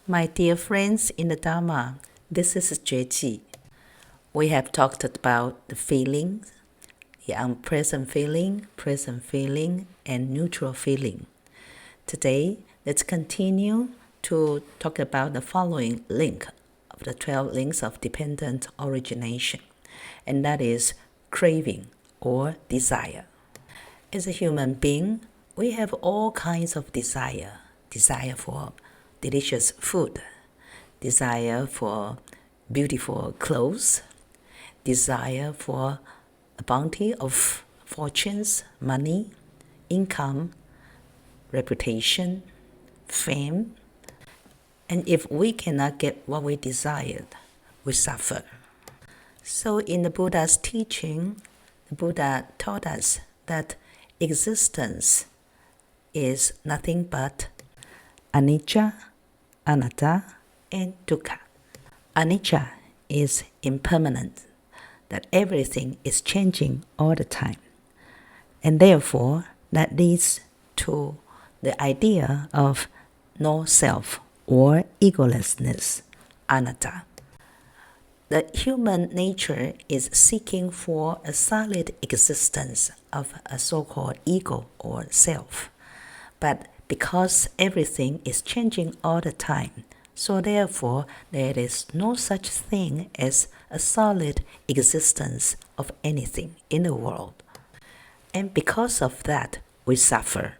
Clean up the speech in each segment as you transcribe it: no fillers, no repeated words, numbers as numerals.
My dear friends in the Dharma, this is Jue Ji. We have talked about the feelings, the unpleasant feeling, present feeling, and neutral feeling. Today, let's continue to talk about the following link of the 12 links of dependent origination, and that is craving or desire. As a human being, we have all kinds of desire. Desire for delicious food, desire for beautiful clothes, desire for a bounty of fortunes, money, income, reputation, fame. And if we cannot get what we desired, we suffer. So in the Buddha's teaching, the Buddha taught us that existence is nothing but anicca, anatta, and dukkha. Anicca is impermanent, that everything is changing all the time. And therefore, that leads to the idea of no self or egolessness, anatta. The human nature is seeking for a solid existence of a so-called ego or self. But because everything is changing all the time, so therefore there is no such thing as a solid existence of anything in the world. And because of that, we suffer.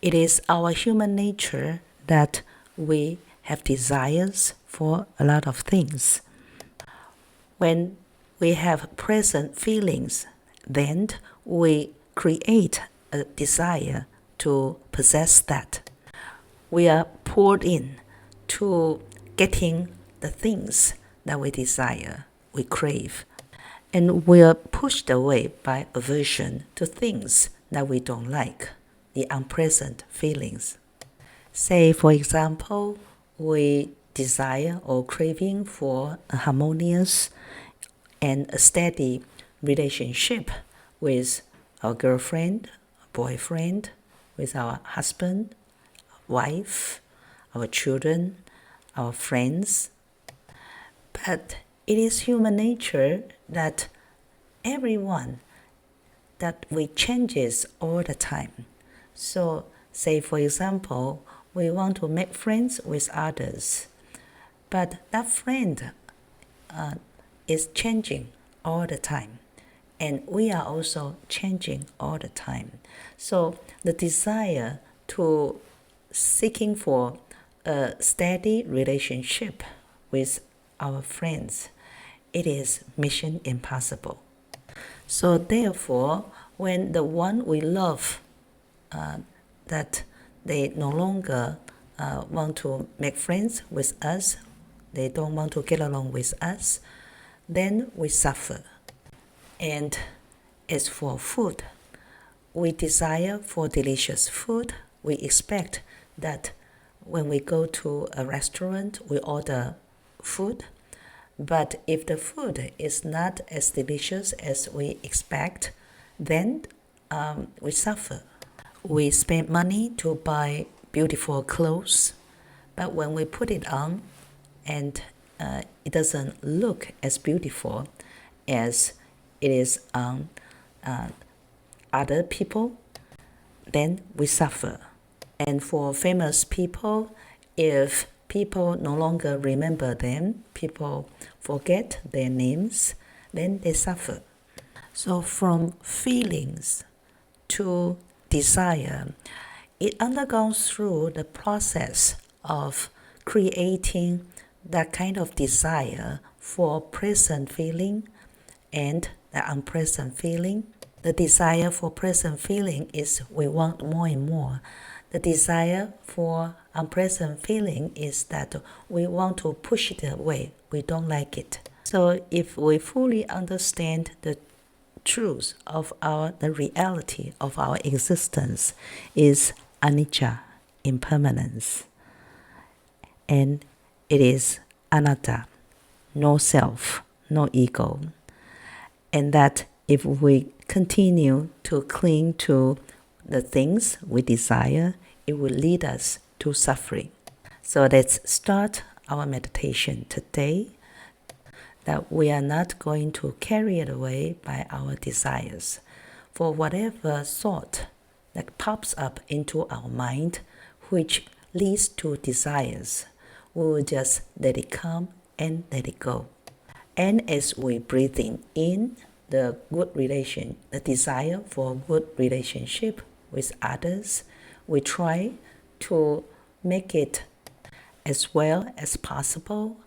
It is our human nature that we have desires for a lot of things. When we have present feelings, then we create a desire to possess that. We are poured in to getting the things that we desire, we crave. And we are pushed away by aversion to things that we don't like, the unpleasant feelings. Say, for example, we desire or craving for a harmonious and a steady relationship with our girlfriend, boyfriend, with our husband, wife, our children, our friends. But it is human nature that everyone, that we changes all the time. So, say for example, we want to make friends with others, but that friend is changing all the time. And we are also changing all the time. So the desire to seeking for a steady relationship with our friends, it is mission impossible. So therefore, when the one we love, that they no longer want to make friends with us, they don't want to get along with us, then we suffer. And as for food, we desire for delicious food. We expect that when we go to a restaurant, we order food. But if the food is not as delicious as we expect, then we suffer. We spend money to buy beautiful clothes, but when we put it on and it doesn't look as beautiful as it is on other people, then we suffer. And for famous people, if people no longer remember them, people forget their names, then they suffer. So from feelings to desire, it undergoes through the process of creating that kind of desire for present feeling and the unpleasant feeling. The desire for present feeling is we want more and more. The desire for unpleasant feeling is that we want to push it away. We don't like it. So if we fully understand the truth of the reality of our existence is anicca, impermanence, and it is anatta, no self, no ego, and that if we continue to cling to the things we desire, it will lead us to suffering. So let's start our meditation today, that we are not going to carry it away by our desires. For whatever thought that pops up into our mind, which leads to desires, we will just let it come and let it go. And as we breathing in the good relation, the desire for good relationship with others, we try to make it as well as possible.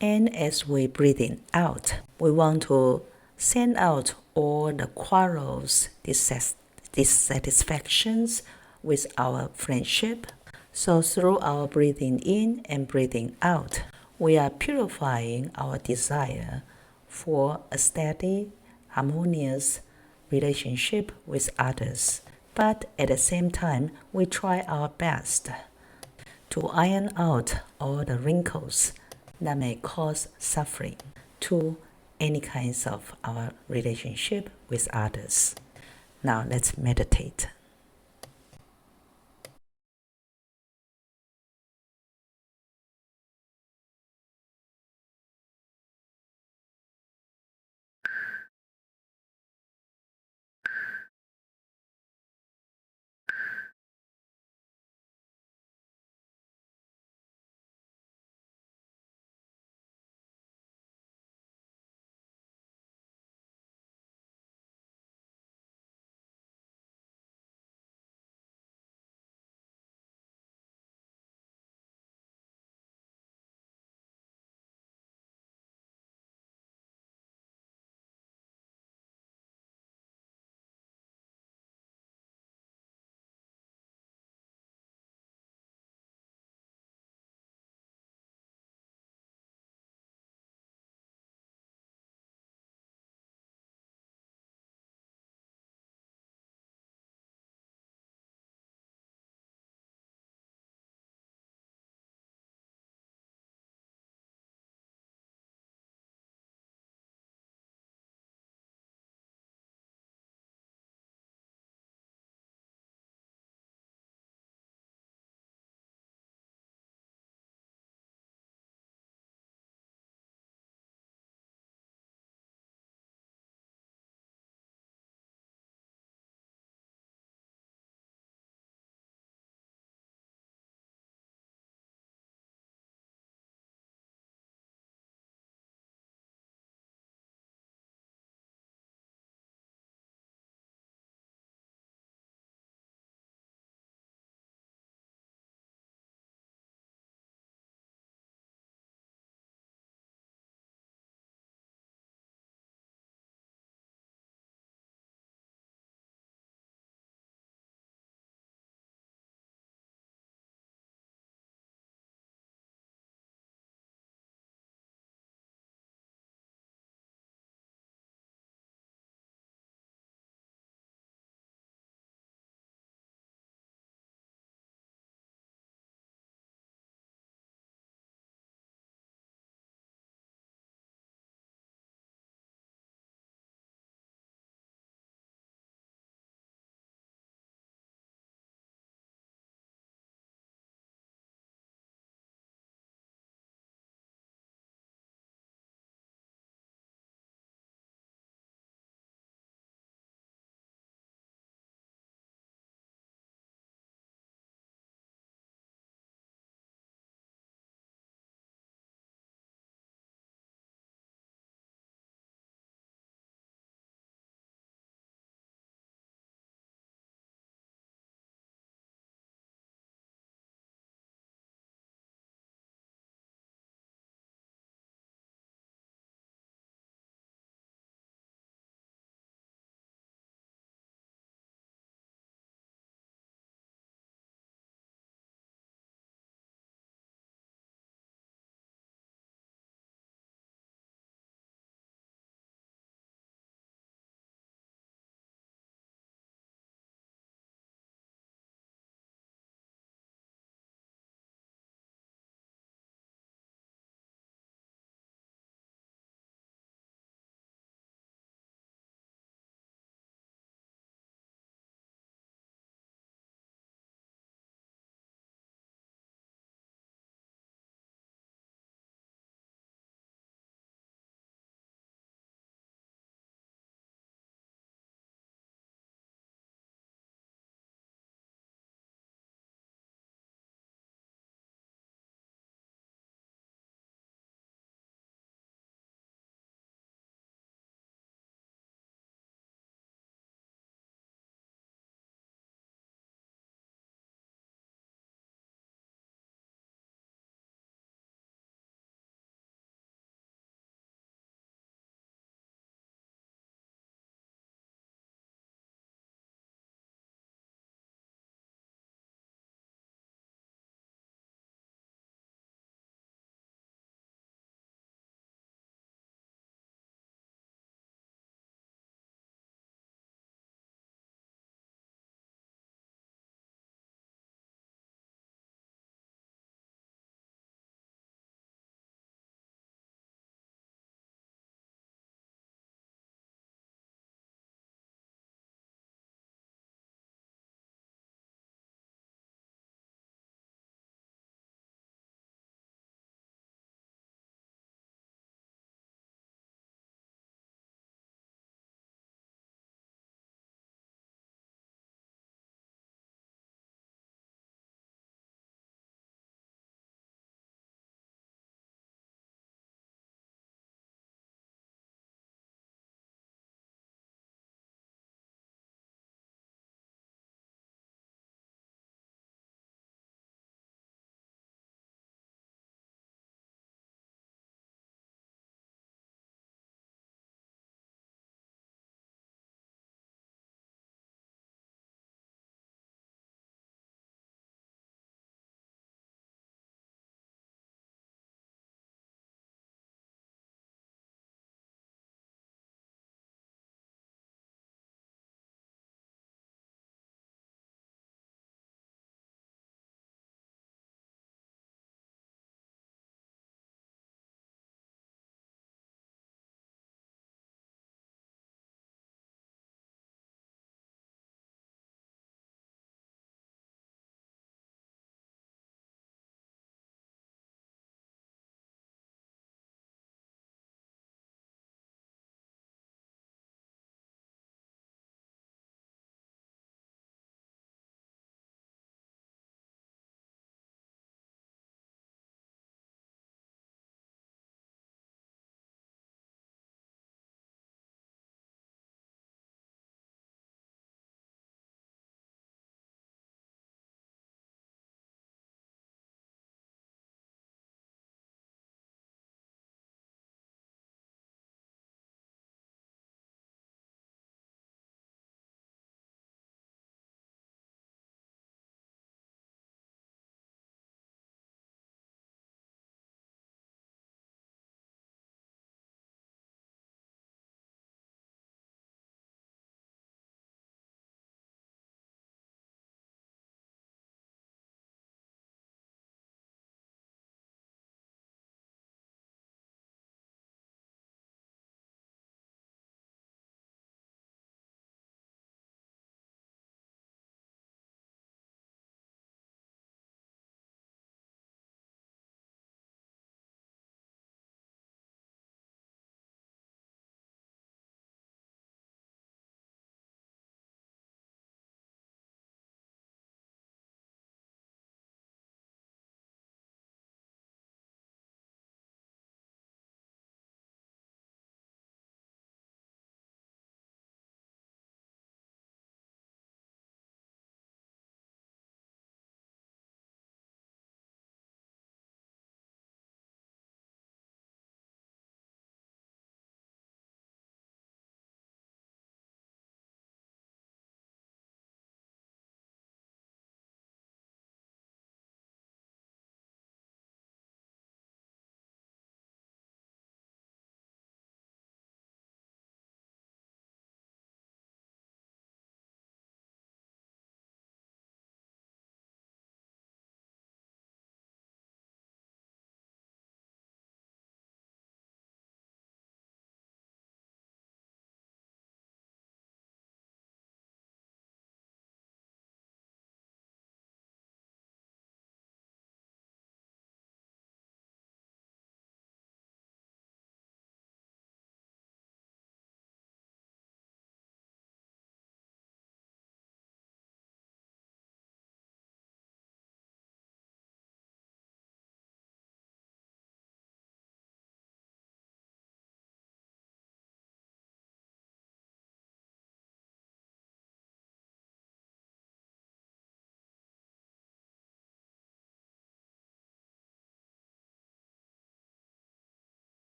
And as we breathing out, we want to send out all the quarrels, dissatisfactions with our friendship. So through our breathing in and breathing out, we are purifying our desire for a steady, harmonious relationship with others. But at the same time, we try our best to iron out all the wrinkles that may cause suffering to any kinds of our relationship with others. Now let's meditate.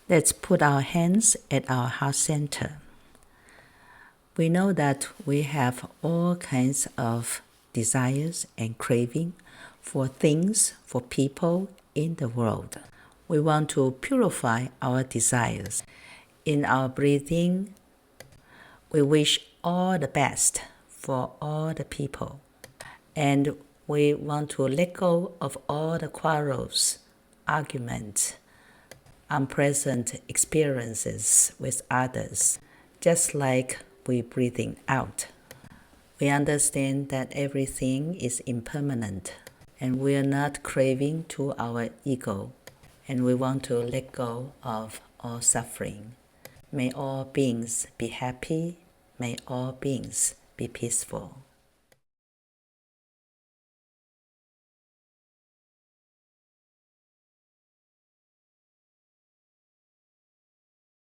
Let's put our hands at our heart center. We know that we have all kinds of desires and craving for things, for people in the world. We want to purify our desires. In our breathing, we wish all the best for all the people. And we want to let go of all the quarrels, arguments, unpleasant experiences with others, just like we're breathing out. We understand that everything is impermanent and we are not craving to our ego, and we want to let go of all suffering. May all beings be happy. May all beings be peaceful.